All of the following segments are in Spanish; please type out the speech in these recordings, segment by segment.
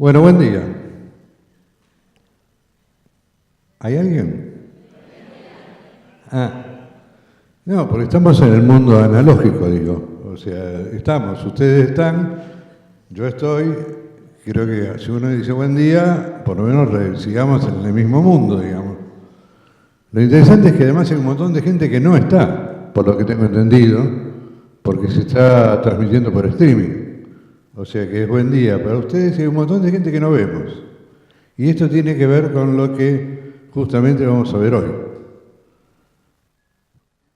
Bueno, buen día. ¿Hay alguien? No, porque estamos en el mundo analógico, digo. O sea, ustedes están, yo estoy. Creo que si uno dice buen día, por lo menos sigamos en el mismo mundo, digamos. Lo interesante es que además hay un montón de gente que no está, por lo que tengo entendido, porque se está transmitiendo por streaming. O sea que es buen día para ustedes y hay un montón de gente que no vemos. Y esto tiene que ver con lo que justamente vamos a ver hoy.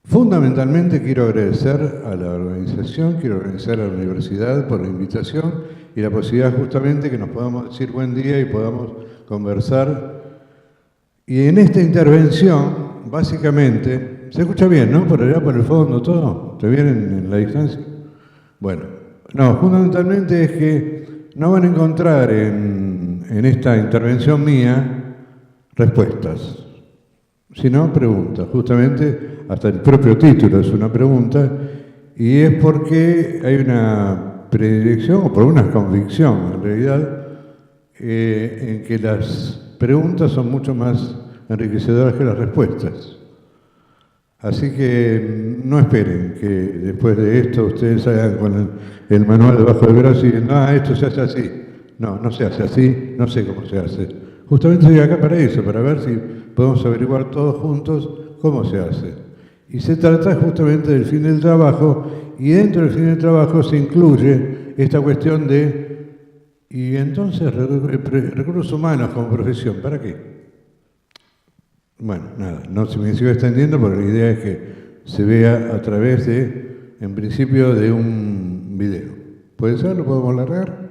Fundamentalmente quiero agradecer a la organización, quiero agradecer a la universidad por la invitación y la posibilidad justamente que nos podamos decir buen día y podamos conversar. Y en esta intervención, básicamente, ¿se escucha bien, no? Por allá, por el fondo, todo. ¿Está bien en la distancia? Bueno, no, fundamentalmente es que no van a encontrar en esta intervención mía respuestas, sino preguntas. Justamente, hasta el propio título es una pregunta, y es porque hay una predilección, o por una convicción en realidad, en que las preguntas son mucho más enriquecedoras que las respuestas. Así que no esperen que después de esto ustedes salgan con el manual debajo del brazo y digan, esto se hace así. No, no se hace así, no sé cómo se hace. Justamente estoy acá para eso, para ver si podemos averiguar todos juntos cómo se hace. Y se trata justamente del fin del trabajo, y dentro del fin del trabajo se incluye esta cuestión de, y entonces recursos humanos como profesión, ¿para qué? Bueno, nada, no se me sigo extendiendo porque la idea es que se vea a través de, en principio, de un video. ¿Puede ser? ¿Lo podemos largar?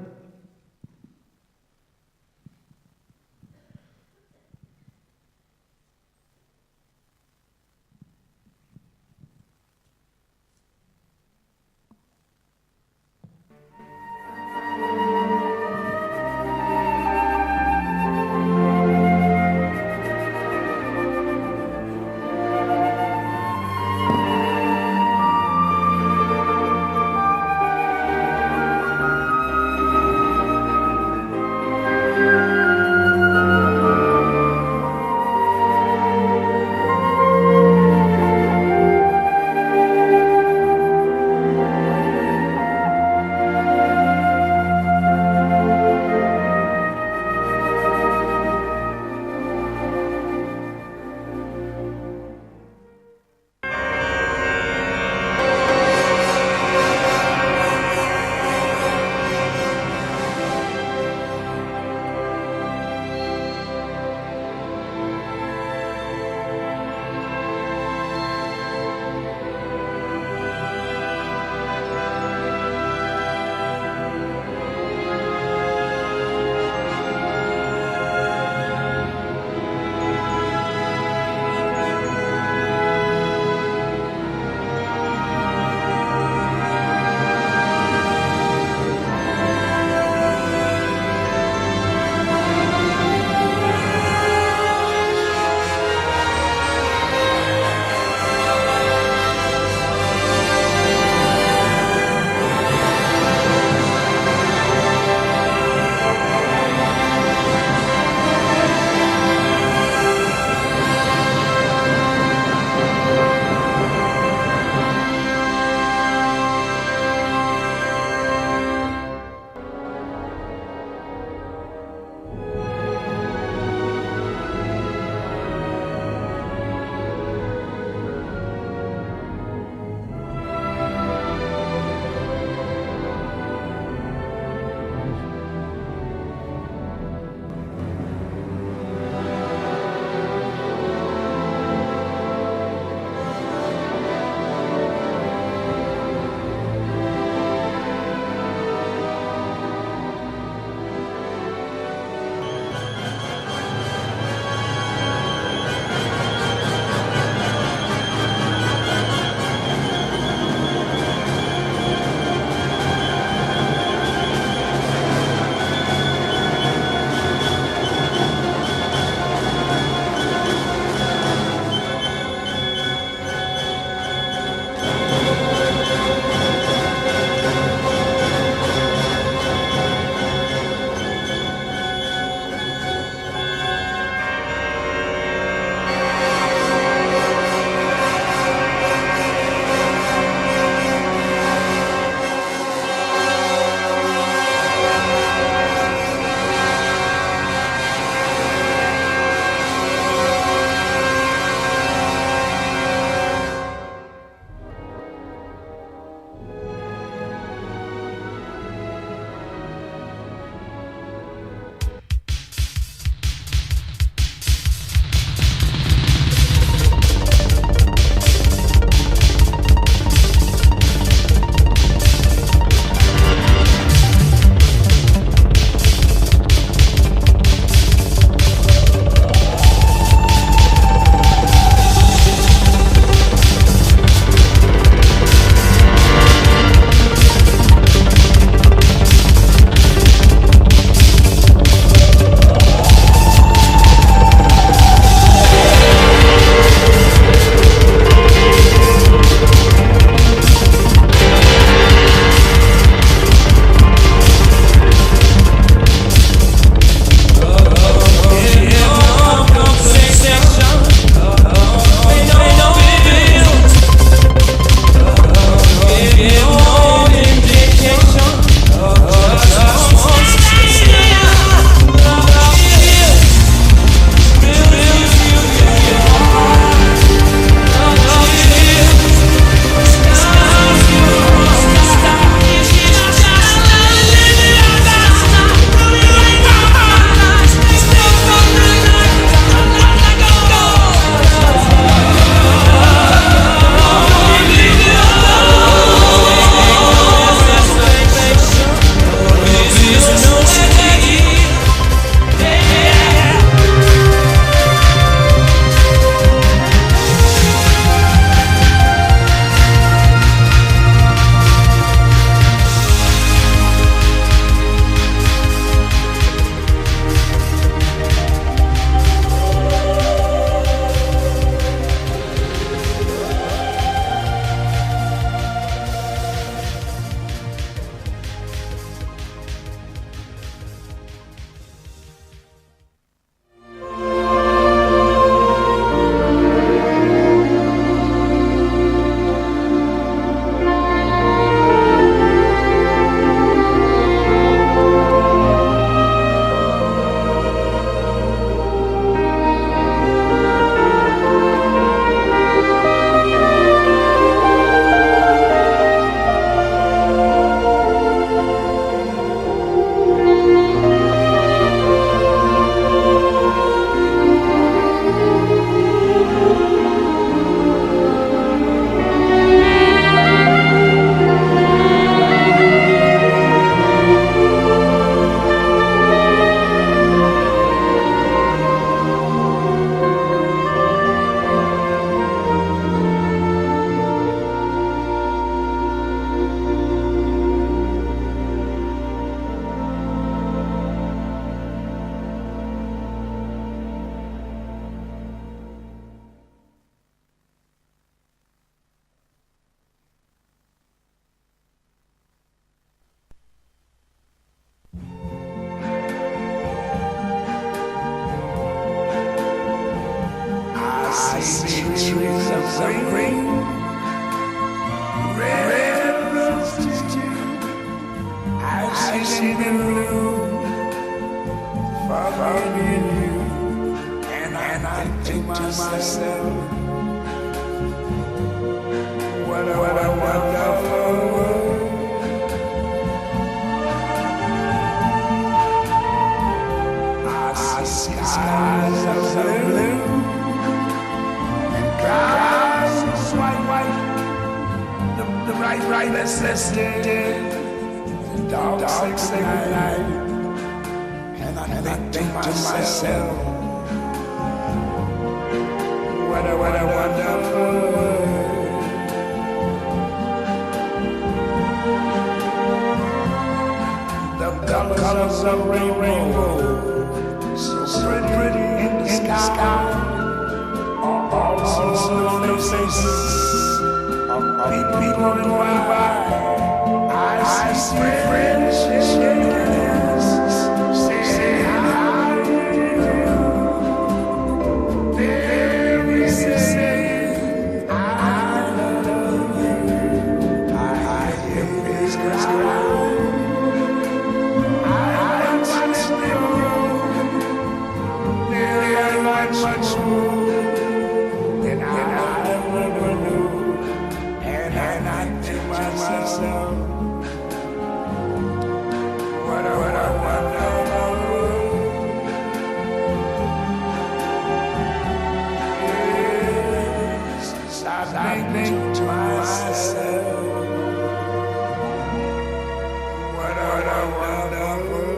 see trees of green, red roses too. I've seen them bloom for me and you, and I think to myself, what a wonderful world. I see skies of blue, clouds of white, the bright listening, the dark sacred night, and I think to myself, what a wonderful world. The colors of rainbow, so pretty in the sky, all the faces of people going by. I see friends shaking hands, saying how do you do? They're saying I love you. I hear his cry. Much more than I ever knew, and I think to myself, what a wonderful world. Yes, I think to myself, what a wonderful world.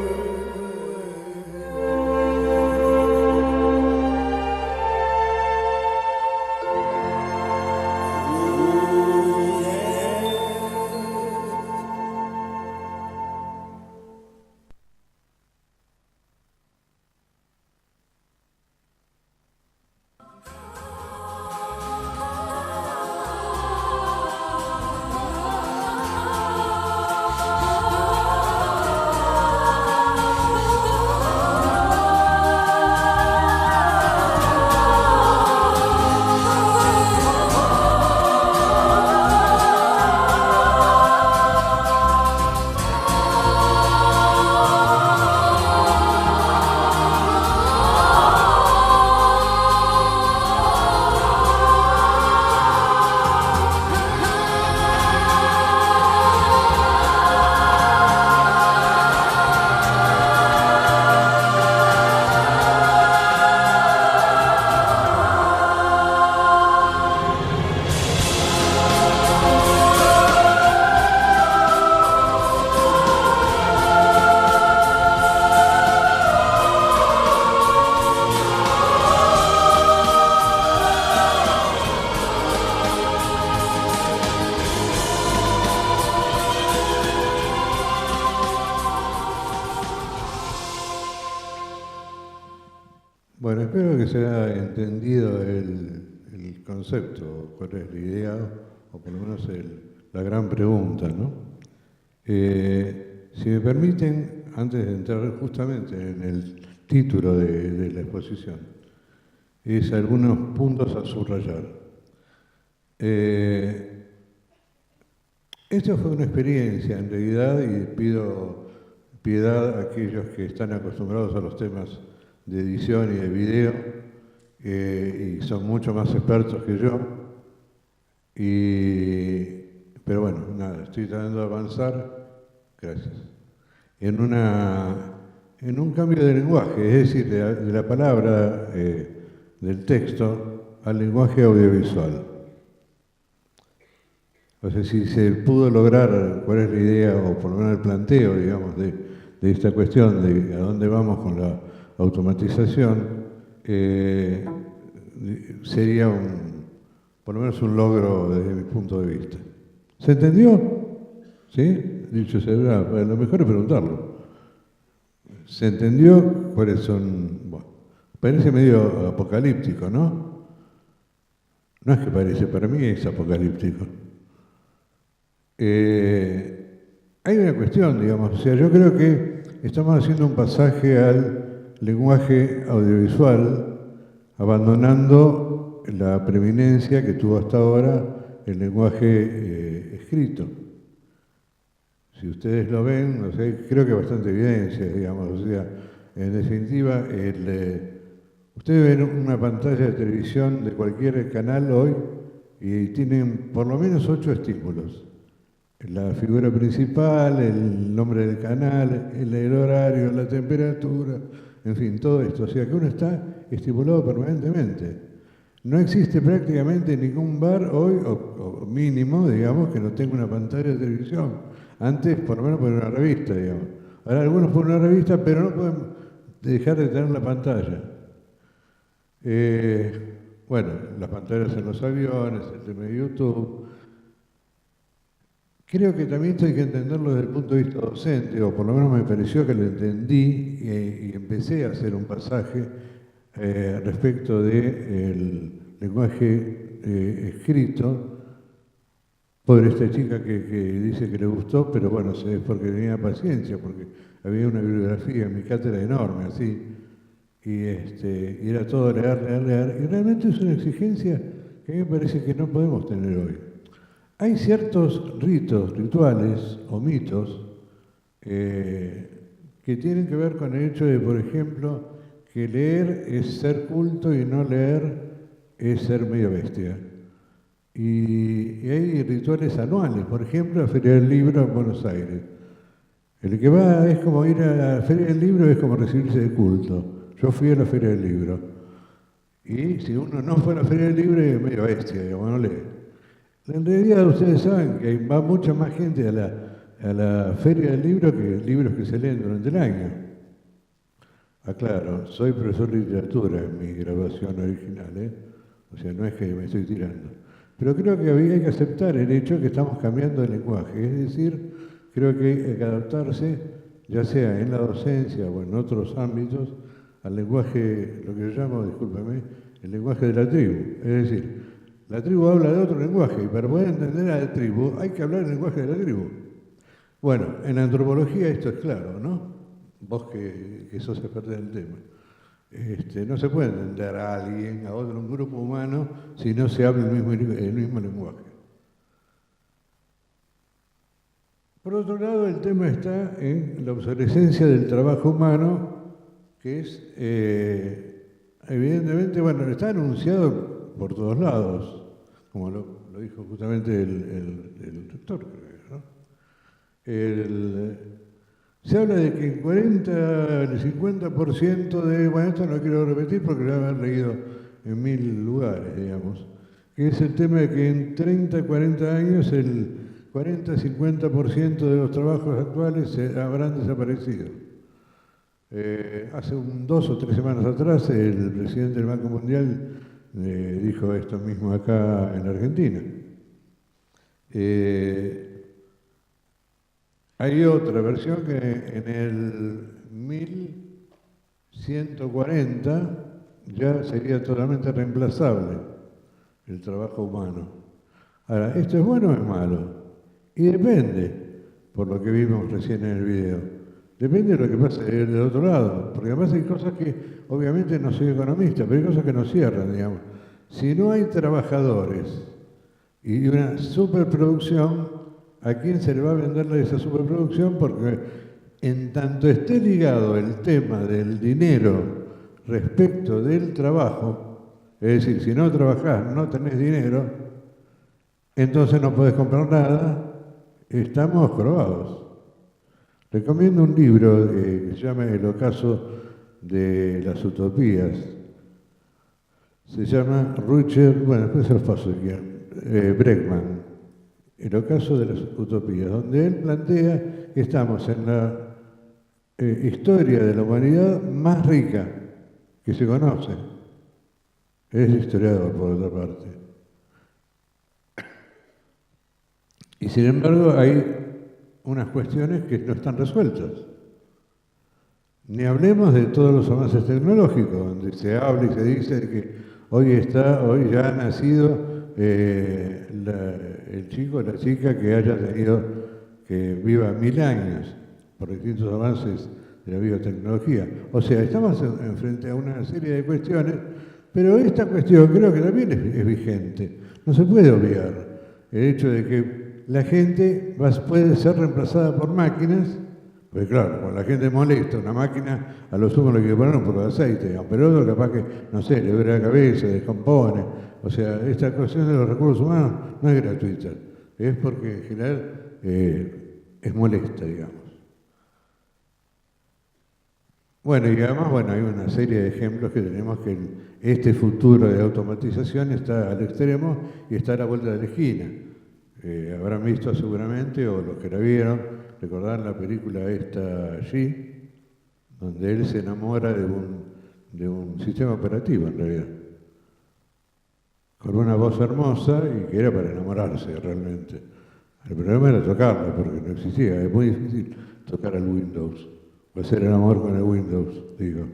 Bueno, espero que se haya entendido el concepto, cuál es la idea, o por lo menos la gran pregunta, ¿no? Si me permiten, antes de entrar justamente en el título de la exposición, es algunos puntos a subrayar. Esta fue una experiencia, en realidad, y pido piedad a aquellos que están acostumbrados a los temas de edición y de video, y son mucho más expertos que yo. Pero bueno, nada, estoy tratando de avanzar, gracias, en un cambio de lenguaje, es decir, de la palabra, del texto, al lenguaje audiovisual. O sea, si se pudo lograr cuál es la idea, o por lo menos el planteo, digamos, de esta cuestión de a dónde vamos con la automatización, sería por lo menos un logro desde mi punto de vista. ¿Se entendió? ¿Sí? Dicho sea, lo mejor es preguntarlo. ¿Se entendió cuáles son? Bueno, parece medio apocalíptico, ¿no? No es que parece, para mí es apocalíptico. Hay una cuestión, digamos, o sea, yo creo que estamos haciendo un pasaje al lenguaje audiovisual, abandonando la preeminencia que tuvo hasta ahora el lenguaje escrito. Si ustedes lo ven, no sé, creo que bastante evidencia, digamos, o sea, en definitiva, ustedes ven una pantalla de televisión de cualquier canal hoy y tienen por lo menos 8 estímulos. La figura principal, el nombre del canal, el horario, la temperatura, en fin, todo esto. O sea que uno está estimulado permanentemente. No existe prácticamente ningún bar hoy, o mínimo, digamos, que no tenga una pantalla de televisión. Antes, por lo menos, poner una revista, digamos. Ahora algunos ponen una revista, pero no pueden dejar de tener la pantalla. Bueno, las pantallas en los aviones, el tema de YouTube. Creo que también esto hay que entenderlo desde el punto de vista docente, o por lo menos me pareció que lo entendí y empecé a hacer un pasaje respecto del lenguaje escrito por esta chica que dice que le gustó, pero bueno, es porque tenía paciencia, porque había una bibliografía en mi cátedra enorme, así, y era todo leer, y realmente es una exigencia que a mí me parece que no podemos tener hoy. Hay ciertos rituales o mitos que tienen que ver con el hecho de, por ejemplo, que leer es ser culto y no leer es ser medio bestia. Y hay rituales anuales, por ejemplo, la Feria del Libro en Buenos Aires. El que va es como ir a la Feria del Libro, es como recibirse de culto. Yo fui a la Feria del Libro. Y si uno no fue a la Feria del Libro, es medio bestia, digamos, no lee. En realidad ustedes saben que va mucha más gente a la Feria del Libro que libros que se leen durante el año. Aclaro, soy profesor de literatura en mi graduación original, o sea, no es que me estoy tirando. Pero creo que hay que aceptar el hecho de que estamos cambiando el lenguaje, es decir, creo que hay que adaptarse, ya sea en la docencia o en otros ámbitos, al lenguaje, lo que yo llamo, discúlpeme, el lenguaje de la tribu. Es decir, la tribu habla de otro lenguaje y para poder entender a la tribu hay que hablar el lenguaje de la tribu. Bueno, en antropología esto es claro, ¿no? Vos que sos experta del tema. No se puede entender a alguien, a otro, un grupo humano, si no se habla el mismo lenguaje. Por otro lado, el tema está en la obsolescencia del trabajo humano, que es, evidentemente, bueno, está anunciado por todos lados, como lo dijo justamente el rector, creo, ¿no? Se habla de que el 50% de, bueno, esto no quiero repetir porque lo han leído en 1000 lugares, digamos, que es el tema de que en 30, 40 años el 40-50% de los trabajos actuales habrán desaparecido. Hace 2 o 3 semanas atrás el presidente del Banco Mundial dijo esto mismo acá en Argentina. Hay otra versión que en el 1140 ya sería totalmente reemplazable el trabajo humano. Ahora, ¿esto es bueno o es malo? Y depende, por lo que vimos recién en el video. Depende de lo que pase del otro lado, porque además hay cosas que, obviamente no soy economista, pero hay cosas que nos cierran, digamos. Si no hay trabajadores y una superproducción, ¿a quién se le va a vender esa superproducción? Porque en tanto esté ligado el tema del dinero respecto del trabajo, es decir, si no trabajás, no tenés dinero, entonces no podés comprar nada, estamos probados. Recomiendo un libro que se llama El ocaso de las utopías. Se llama Rucher, bueno, después se los paso aquí, Bregman, El ocaso de las utopías, donde él plantea que estamos en la historia de la humanidad más rica que se conoce. Es historiador, por otra parte. Y sin embargo hay unas cuestiones que no están resueltas. Ni hablemos de todos los avances tecnológicos, donde se habla y se dice que hoy ya ha nacido el chico o la chica que haya tenido, que viva 1000 años, por distintos avances de la biotecnología. O sea, estamos frente a una serie de cuestiones Pero esta cuestión creo que también es vigente. No se puede obviar el hecho de que la gente puede ser reemplazada por máquinas, pues claro, cuando la gente molesta, una máquina a lo sumo le quiere poner un poco de aceite, digamos, pero otro capaz que, no sé, le duele la cabeza, descompone. O sea, esta cuestión de los recursos humanos no es gratuita, es porque en general es molesta, digamos. Bueno, y además, bueno, hay una serie de ejemplos que tenemos que este futuro de automatización está al extremo y está a la vuelta de la esquina. Habrán visto seguramente, o los que la vieron, recordarán la película esta allí, donde él se enamora de un sistema operativo en realidad, con una voz hermosa y que era para enamorarse realmente. El problema era tocarla, porque no existía, es muy difícil tocar el Windows. Hacer el amor con el Windows, digo.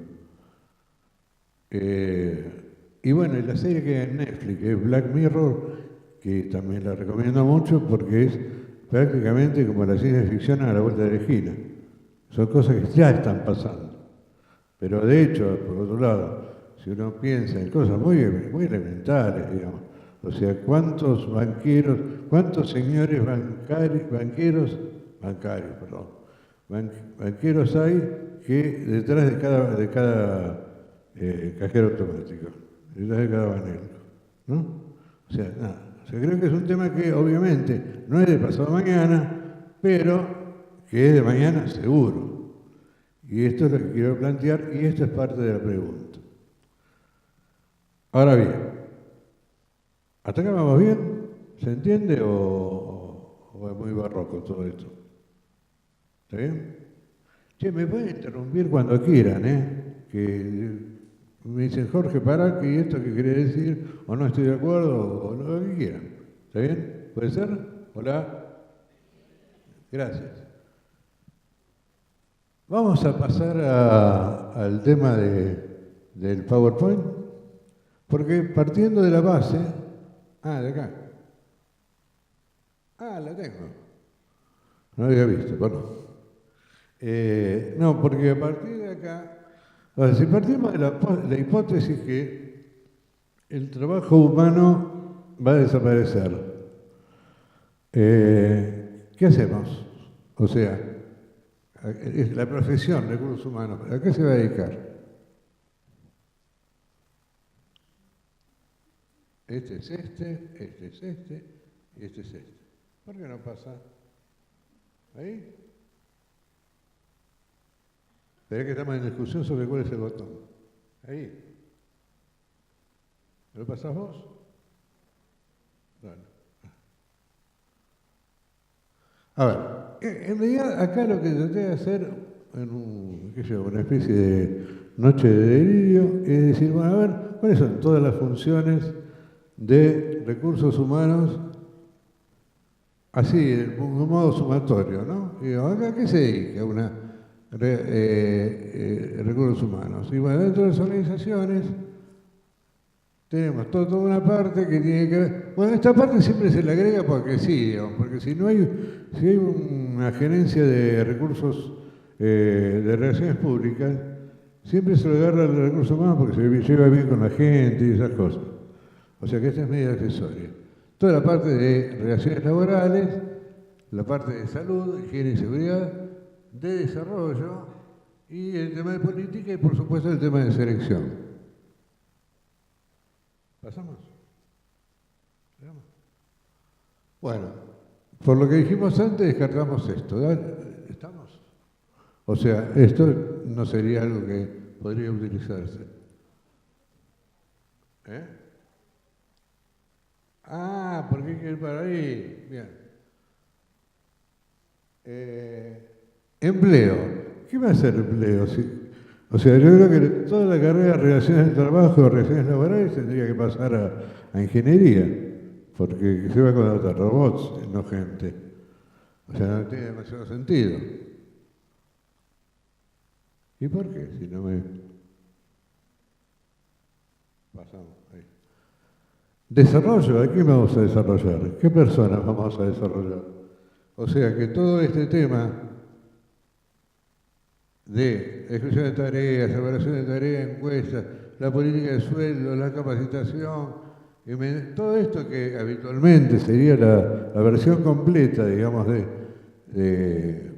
Y bueno, y la serie que hay en Netflix, que es Black Mirror, que también la recomiendo mucho porque es prácticamente como la ciencia ficción a la vuelta de la esquina. Son cosas que ya están pasando. Pero de hecho, por otro lado, si uno piensa en cosas muy elementales, digamos, o sea, ¿cuántos banqueros, cuántos señores banqueros hay que detrás de cada cajero automático, detrás de cada banero, ¿no? O sea, nada. O sea, creo que es un tema que obviamente no es de pasado mañana, pero que es de mañana seguro. Y esto es lo que quiero plantear y esto es parte de la pregunta. Ahora bien, ¿hasta acá vamos bien? ¿Se entiende o es muy barroco todo esto? ¿Está bien? Che, me pueden interrumpir cuando quieran, que me dicen, Jorge, pará, que esto que quiere decir, o no estoy de acuerdo, o lo que quieran. ¿Está bien? ¿Puede ser? Hola. Gracias. Vamos a pasar al tema del PowerPoint, porque partiendo de la base... de acá. La tengo. No había visto, perdón. No, porque a partir de acá, si partimos de la hipótesis que el trabajo humano va a desaparecer, ¿qué hacemos? O sea, la profesión, recursos humanos, ¿a qué se va a dedicar? Este es este, este es este y este es este. ¿Por qué no pasa? ¿Ahí? Esperá que estamos en discusión sobre cuál es el botón. Ahí. ¿Lo pasás vos? Bueno. A ver, en realidad acá lo que traté de hacer en una especie de noche de delirio es decir, bueno, a ver, ¿cuáles son todas las funciones de recursos humanos así, de un modo sumatorio, ¿no? Y digo, ¿acá qué se dedica recursos humanos? Y bueno, dentro de las organizaciones tenemos toda una parte que tiene que ver... Bueno, esta parte siempre se le agrega porque sí, digamos, porque si hay una gerencia de recursos, de relaciones públicas, siempre se le agarra el recurso humano porque se lleva bien con la gente y esas cosas. O sea que esta es media accesoria. Toda la parte de relaciones laborales, la parte de salud, higiene y seguridad, de desarrollo y el tema de política y por supuesto el tema de selección. ¿Pasamos? Bueno, por lo que dijimos antes, descartamos esto. ¿Estamos? O sea, esto no sería algo que podría utilizarse. Porque hay que ir para ahí. Bien. Empleo. ¿Qué va a ser empleo? O sea, yo creo que toda la carrera de relaciones de trabajo, relaciones laborales, tendría que pasar a ingeniería, porque se va a contratar robots, no gente. O sea, no tiene demasiado sentido. ¿Y por qué? Si no me... Pasamos ahí. Desarrollo, ¿a quién vamos a desarrollar? ¿Qué personas vamos a desarrollar? O sea que todo este tema de exclusión de tareas, evaluación de tareas, encuestas, la política de sueldo, la capacitación, todo esto que habitualmente sería la versión completa, digamos, de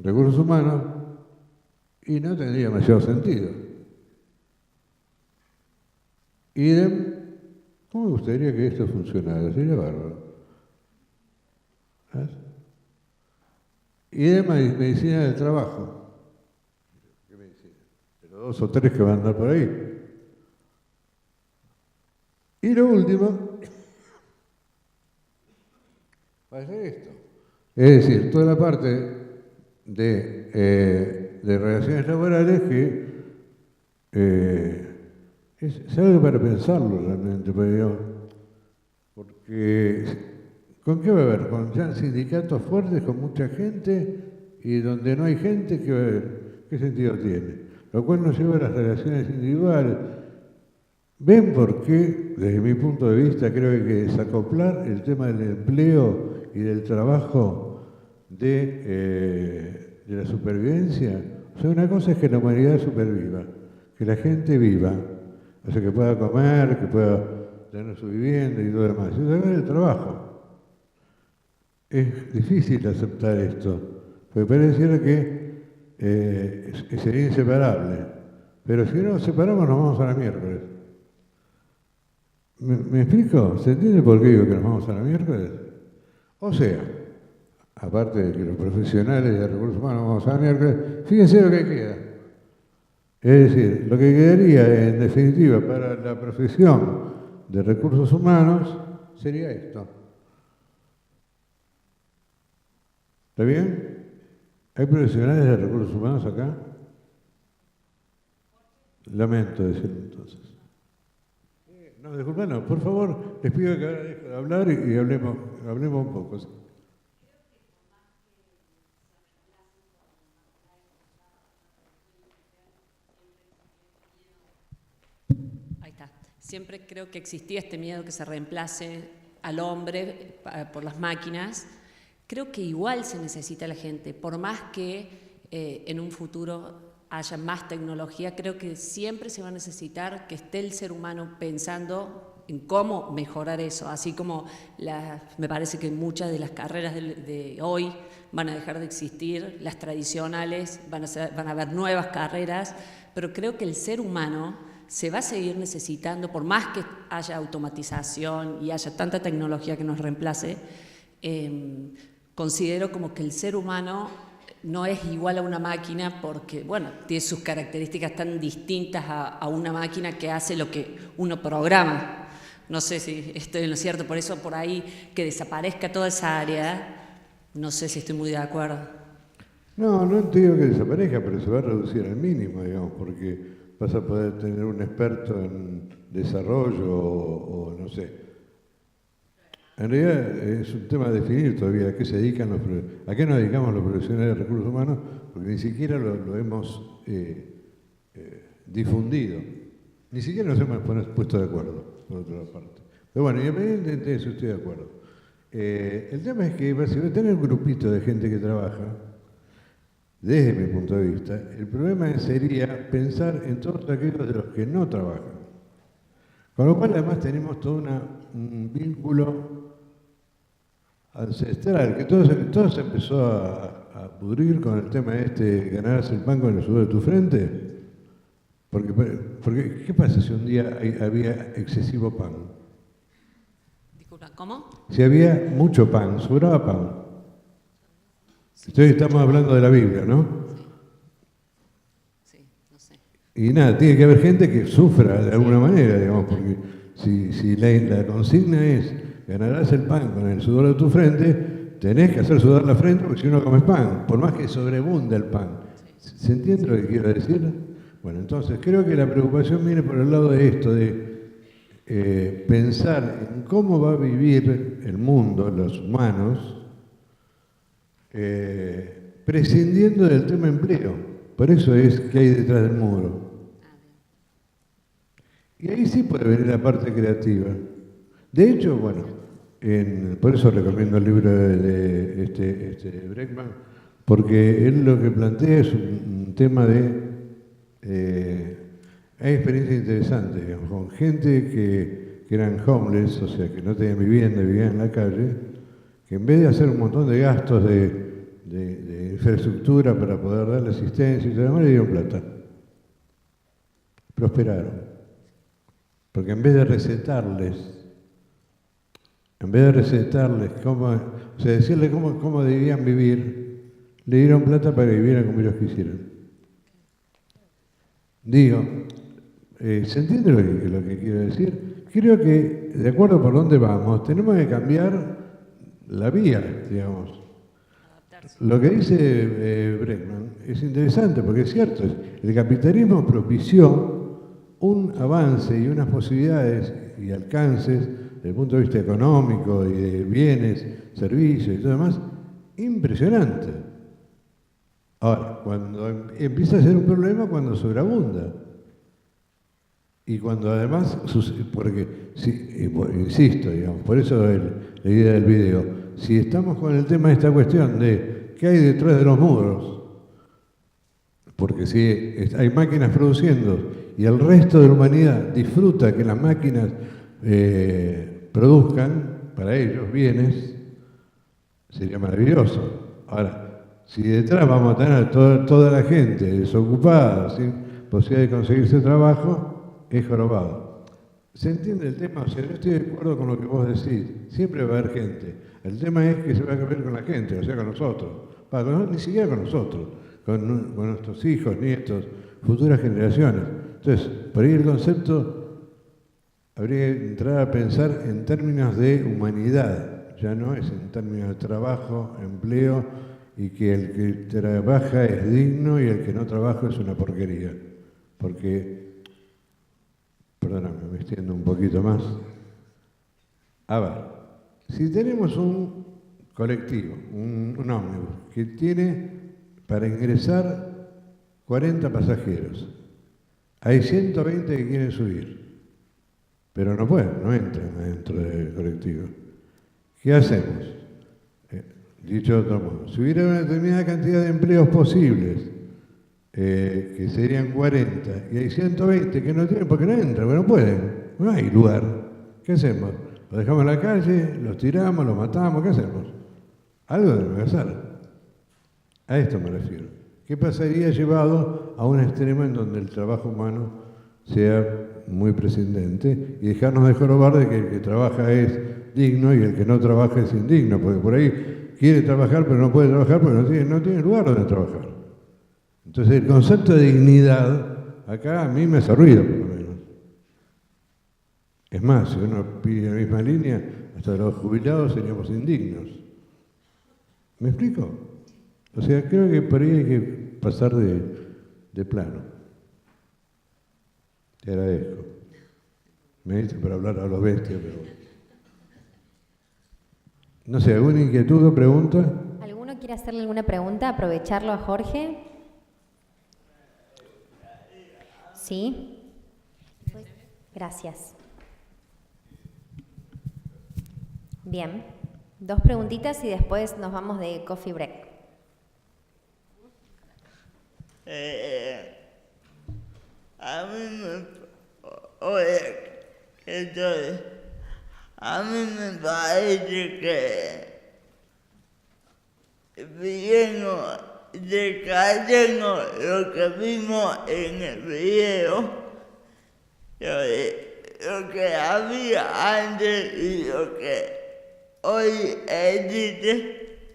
recursos humanos, y no tendría demasiado sentido. ¿Cómo me gustaría que esto funcionara? Sería bárbaro. ¿Ves? Medicina del trabajo. ¿Qué medicina? Pero 2 o 3 que van a andar por ahí. Y lo último, va a ser esto. Es decir, toda la parte de relaciones laborales que es algo para pensarlo realmente, porque ¿con qué va a haber? Con ya sindicatos fuertes, con mucha gente, y donde no hay gente, ¿qué va a haber? ¿Qué sentido tiene? Lo cual nos lleva a las relaciones individuales. ¿Ven por qué, desde mi punto de vista, creo que hay que desacoplar el tema del empleo y del trabajo de la supervivencia? O sea, una cosa es que la humanidad superviva, que la gente viva, o sea, que pueda comer, que pueda tener su vivienda y todo lo demás. Y otra cosa es el trabajo. Es difícil aceptar esto, porque pareciera que sería inseparable. Pero si no nos separamos, nos vamos a la miércoles. ¿Me explico? ¿Se entiende por qué digo que nos vamos a la miércoles? O sea, aparte de que los profesionales de recursos humanos vamos a la miércoles, fíjense lo que queda. Es decir, lo que quedaría en definitiva para la profesión de recursos humanos sería esto. ¿Está bien? ¿Hay profesionales de recursos humanos acá? Lamento decirlo entonces. No, disculpen, no, por favor, les pido que ahora dejen de hablar y hablemos un poco. Ahí está. Siempre creo que existía este miedo que se reemplace al hombre por las máquinas. Creo que igual se necesita la gente, por más que en un futuro haya más tecnología, creo que siempre se va a necesitar que esté el ser humano pensando en cómo mejorar eso, así como me parece que muchas de las carreras de hoy van a dejar de existir, las tradicionales, van a haber nuevas carreras, pero creo que el ser humano se va a seguir necesitando, por más que haya automatización y haya tanta tecnología que nos reemplace. Considero como que el ser humano no es igual a una máquina porque, bueno, tiene sus características tan distintas a una máquina que hace lo que uno programa. No sé si estoy en lo cierto, por eso por ahí que desaparezca toda esa área, no sé si estoy muy de acuerdo. No te digo que desaparezca, pero se va a reducir al mínimo, digamos, porque vas a poder tener un experto en desarrollo o no sé. En realidad es un tema de definir todavía a qué se dedican a qué nos dedicamos los profesionales de recursos humanos, porque ni siquiera lo hemos difundido, ni siquiera nos hemos puesto de acuerdo, por otra parte. Pero bueno, independientemente de eso estoy de acuerdo. El tema es que si va a tener un grupito de gente que trabaja, desde mi punto de vista, el problema sería pensar en todos aquellos de los que no trabajan. Con lo cual además tenemos todo un vínculo ancestral, que todo se empezó a pudrir con el tema de ganarse el pan con el sudor de tu frente. Porque ¿qué pasa si un día había excesivo pan? Disculpa, ¿cómo? Si había mucho pan, sobraba pan. Entonces estamos hablando de la Biblia, ¿no? Sí, no sé. Y nada, tiene que haber gente que sufra de alguna manera, digamos, porque si la consigna es ganarás el pan con el sudor de tu frente, tenés que hacer sudar la frente porque si no comes pan, por más que sobreabunde el pan. ¿Se entiende lo que quiero decir? Bueno, entonces creo que la preocupación viene por el lado de esto, de pensar en cómo va a vivir el mundo, los humanos, prescindiendo del tema empleo. Por eso es que hay detrás del muro. Y ahí sí puede venir la parte creativa. De hecho, bueno, por eso recomiendo el libro de Breckman, porque él lo que plantea es un tema de Hay experiencias interesantes, digamos, con gente que eran homeless, o sea, que no tenían vivienda, vivían en la calle, que en vez de hacer un montón de gastos de infraestructura para poder darle asistencia y todo demás, le dieron plata. Prosperaron. Porque en vez de recetarles cómo, o sea, decirle cómo debían vivir, le dieron plata para que vivieran como ellos quisieran. Digo, ¿se entiende lo que quiero decir? Creo que, de acuerdo por dónde vamos, tenemos que cambiar la vía, digamos. Lo que dice Bregman es interesante porque es cierto, el capitalismo propició un avance y unas posibilidades y alcances desde el punto de vista económico y de bienes, servicios y todo demás, impresionante. Ahora, cuando empieza a ser un problema cuando sobreabunda. Y cuando además, porque, insisto, digamos, por eso la idea del video, si estamos con el tema de esta cuestión de qué hay detrás de los muros, porque si hay máquinas produciendo y el resto de la humanidad disfruta que las máquinas produzcan para ellos bienes, sería maravilloso. Ahora, si detrás vamos a tener toda la gente desocupada, sin posibilidad de conseguirse trabajo, es jorobado. ¿Se entiende el tema? O sea, yo estoy de acuerdo con lo que vos decís. Siempre va a haber gente. El tema es que se va a cambiar con la gente, o sea, con nosotros. Ni siquiera con nosotros, con nuestros hijos, nietos, futuras generaciones. Entonces, por ahí el concepto habría que entrar a pensar en términos de humanidad. Ya no es en términos de trabajo, empleo, y que el que trabaja es digno y el que no trabaja es una porquería. Porque, perdóname, me extiendo un poquito más. A ver, si tenemos un colectivo, un ómnibus, que tiene para ingresar 40 pasajeros, hay 120 que quieren subir, pero no pueden, no entran adentro del colectivo. ¿Qué hacemos? Dicho de otro modo, si hubiera una determinada cantidad de empleos posibles, que serían 40, y hay 120 que no tienen porque no entran, porque no pueden, no hay lugar. ¿Qué hacemos? Los dejamos en la calle, los tiramos, los matamos, ¿qué hacemos? Algo debe hacer. A esto me refiero. ¿Qué pasaría llevado a un extremo en donde el trabajo humano sea muy prescindente y dejarnos de jorobar de que el que trabaja es digno y el que no trabaja es indigno? Porque por ahí quiere trabajar pero no puede trabajar porque no tiene lugar donde trabajar. Entonces el concepto de dignidad acá a mí me hace ruido, por lo menos. Es más, si uno pide la misma línea, hasta los jubilados seríamos indignos. ¿Me explico? O sea, creo que por ahí hay que pasar de plano. Te agradezco. Me diste para hablar a los bestias, pero... No sé, ¿alguna inquietud o pregunta? ¿Alguno quiere hacerle alguna pregunta? ¿Aprovecharlo a Jorge? ¿Sí? Gracias. Bien. 2 preguntitas y después nos vamos de coffee break. A mí me... Oye, entonces, a mí me parece que viendo, decayendo lo que vimos en el video, lo que había antes y lo que hoy existe,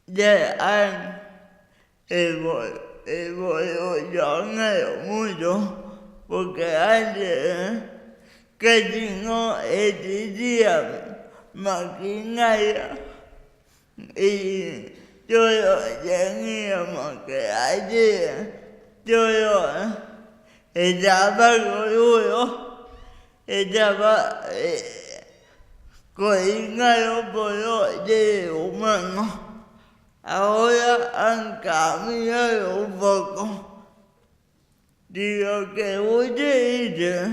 ya han evolucionado mucho, porque antes que no existía maquinaria y todo teníamos que hacer, todo estaba duro, estaba coordinado por los seres humanos. Ahora han cambiado un poco. Y lo que usted dice,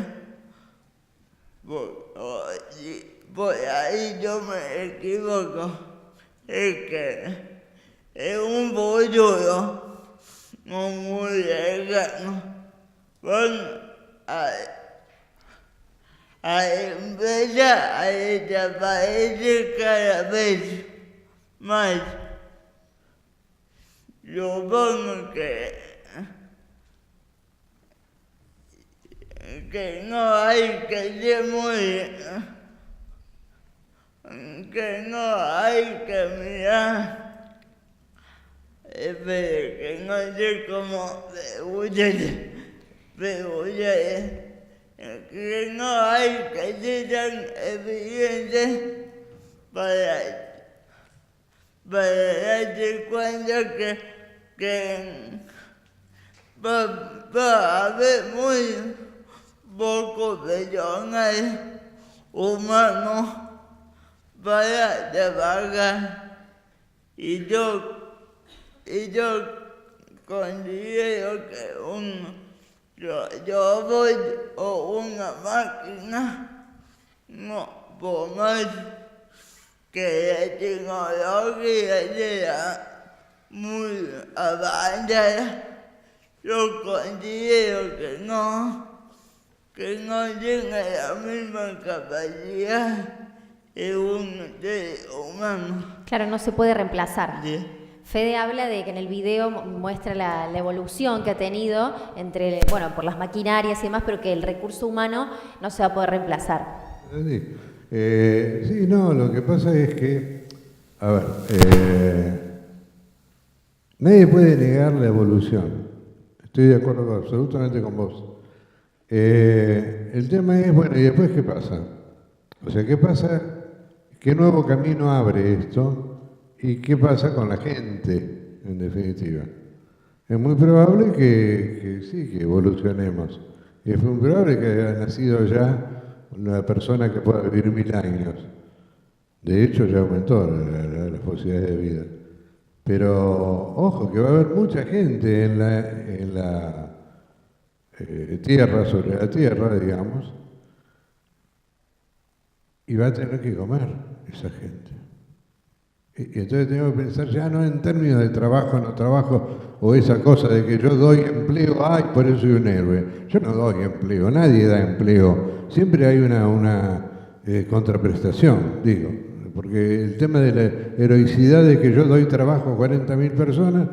por ahí yo me equivoco, es que es un futuro no muy lejano. a empezar a desaparecer cada vez más. Supongo que no hay que ser que no hay que mirar, pero que no sé cómo que no hay que ser tan evidente para darse cuenta que va a haber muy pocos personas humanos para trabajar, y yo considero que yo voy o una máquina, no, por más que la tecnología sea muy avanzada, yo considero que no tenga la misma capacidad de un ser humano. Claro, no se puede reemplazar. Sí. Fede habla de que en el video muestra la evolución que ha tenido entre, bueno, por las maquinarias y demás, pero que el recurso humano no se va a poder reemplazar. Sí, no, lo que pasa es que, a ver, nadie puede negar la evolución. Estoy de acuerdo absolutamente con vos. El tema es, bueno, ¿y después qué pasa? O sea, ¿qué pasa? ¿Qué nuevo camino abre esto? ¿Y qué pasa con la gente, en definitiva? Es muy probable que sí, que evolucionemos. Y es muy probable que haya nacido ya una persona que pueda vivir 1000 años. De hecho, ya aumentó las posibilidades de vida. Pero, ojo, que va a haber mucha gente en la tierra, sobre la tierra, digamos, y va a tener que comer esa gente. Y entonces tengo que pensar ya no en términos de trabajo, no trabajo, o esa cosa de que yo doy empleo, ay, por eso soy un héroe. Yo no doy empleo, nadie da empleo. Siempre hay una contraprestación, digo, porque el tema de la heroicidad de que yo doy trabajo a 40.000 personas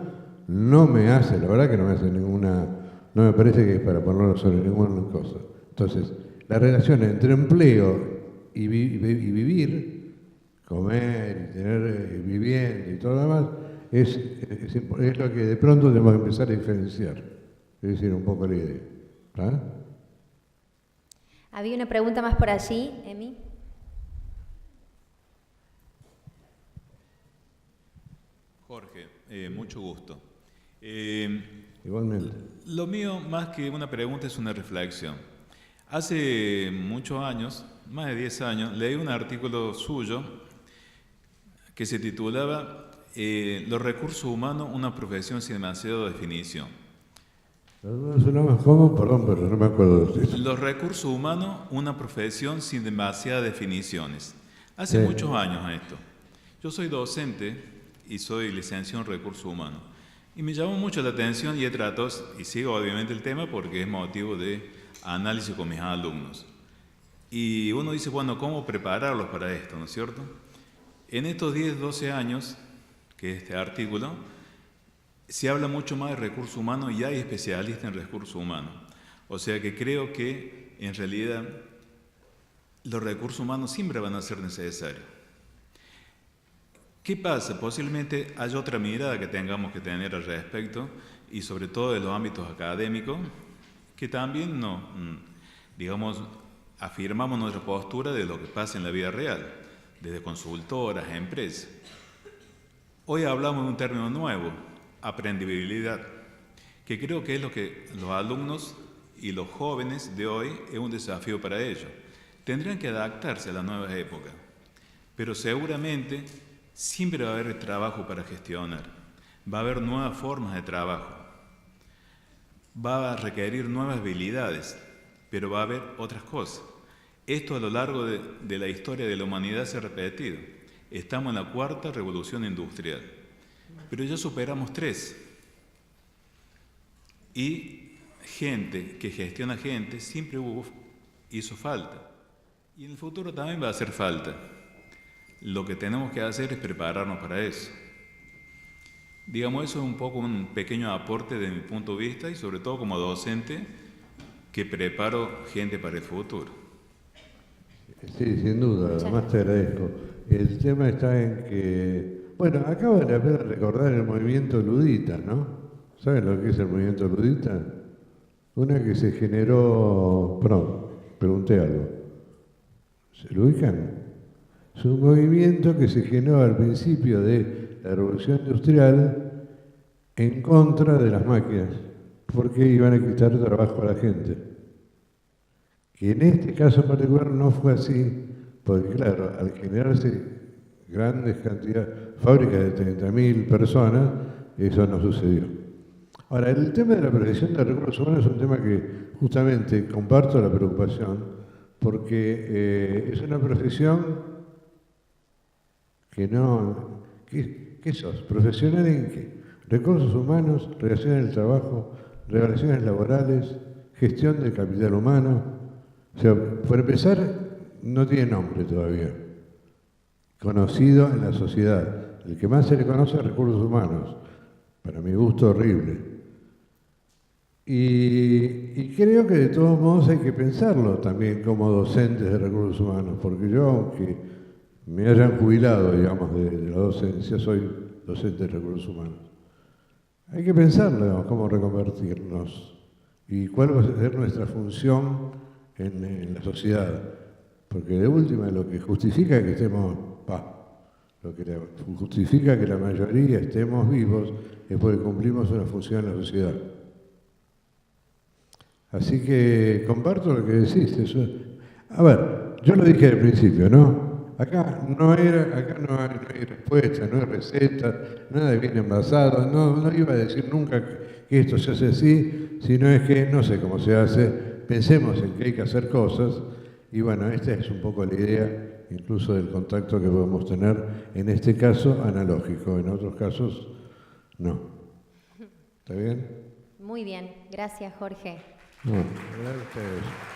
no me hace, la verdad que no me hace no me parece que es para ponerlo sobre ninguna cosa. Entonces, la relación entre empleo y vivir, comer y tener vivienda y todo lo demás, es lo que de pronto tenemos que empezar a diferenciar. Es decir, un poco la idea. ¿Ah? Había una pregunta más por allí, Emi. Jorge, mucho gusto. Igualmente. Lo mío, más que una pregunta, es una reflexión. Hace muchos años, más de 10 años, leí un artículo suyo que se titulaba Los recursos humanos, una profesión sin demasiada definición. ¿Cómo? Perdón, pero no me acuerdo de eso. Los recursos humanos, una profesión sin demasiadas definiciones. Hace Sí. muchos años esto. Yo soy docente y soy licenciado en recursos humanos. Y me llamó mucho la atención y he tratado, y sigo obviamente el tema porque es motivo de análisis con mis alumnos. Y uno dice, bueno, ¿cómo prepararlos para esto, no es cierto? En estos 10, 12 años, que es este artículo, se habla mucho más de recursos humanos y hay especialistas en recursos humanos. O sea que creo que, en realidad, los recursos humanos siempre van a ser necesarios. ¿Qué pasa? Posiblemente haya otra mirada que tengamos que tener al respecto, y sobre todo en los ámbitos académicos, que también digamos, afirmamos nuestra postura de lo que pasa en la vida real, desde consultoras, empresas. Hoy hablamos de un término nuevo, aprendibilidad, que creo que es lo que los alumnos y los jóvenes de hoy es un desafío para ellos. Tendrán que adaptarse a las nuevas épocas, pero seguramente siempre va a haber trabajo para gestionar, va a haber nuevas formas de trabajo, va a requerir nuevas habilidades, pero va a haber otras cosas. Esto a lo largo de la historia de la humanidad se ha repetido. Estamos en la 4ª revolución industrial, pero ya superamos 3. Y gente que gestiona gente siempre hizo falta. Y en el futuro también va a hacer falta. Lo que tenemos que hacer es prepararnos para eso. Digamos, eso es un poco un pequeño aporte de mi punto de vista y sobre todo como docente que preparo gente para el futuro. Sí, sin duda, además te agradezco. El tema está en que, bueno, acá vale la pena recordar el movimiento ludita, ¿no? ¿Saben lo que es el movimiento ludita? Una que se generó, perdón, pregunté algo. ¿Se lo ubican? Es un movimiento que se generó al principio de la Revolución Industrial en contra de las máquinas, porque iban a quitar trabajo a la gente. Que en este caso en particular no fue así, porque claro, al generarse grandes cantidades, fábricas de 30.000 personas, eso no sucedió. Ahora, el tema de la protección de recursos humanos es un tema que justamente comparto la preocupación, porque es una profesión que no... ¿Qué sos? ¿Profesional en qué? Recursos humanos, relaciones del trabajo, relaciones laborales, gestión del capital humano. O sea, por empezar, no tiene nombre todavía. Conocido en la sociedad. El que más se le conoce es recursos humanos. Para mi gusto, horrible. Y creo que de todos modos hay que pensarlo también como docentes de recursos humanos, porque yo, aunque me hayan jubilado, digamos, de la docencia, soy docente de recursos humanos. Hay que pensarlo, digamos, cómo reconvertirnos y cuál va a ser nuestra función en la sociedad. Porque de última lo que justifica que estemos, lo que justifica que la mayoría estemos vivos es porque cumplimos una función en la sociedad. Así que comparto lo que decís. Eso. A ver, yo lo dije al principio, ¿no? Acá no hay respuesta, no hay receta, nada viene envasado, no iba a decir nunca que esto se hace así, sino es que no sé cómo se hace, pensemos en que hay que hacer cosas, y bueno, esta es un poco la idea, incluso del contacto que podemos tener, en este caso analógico, en otros casos no. ¿Está bien? Muy bien, gracias Jorge. No, gracias a ustedes.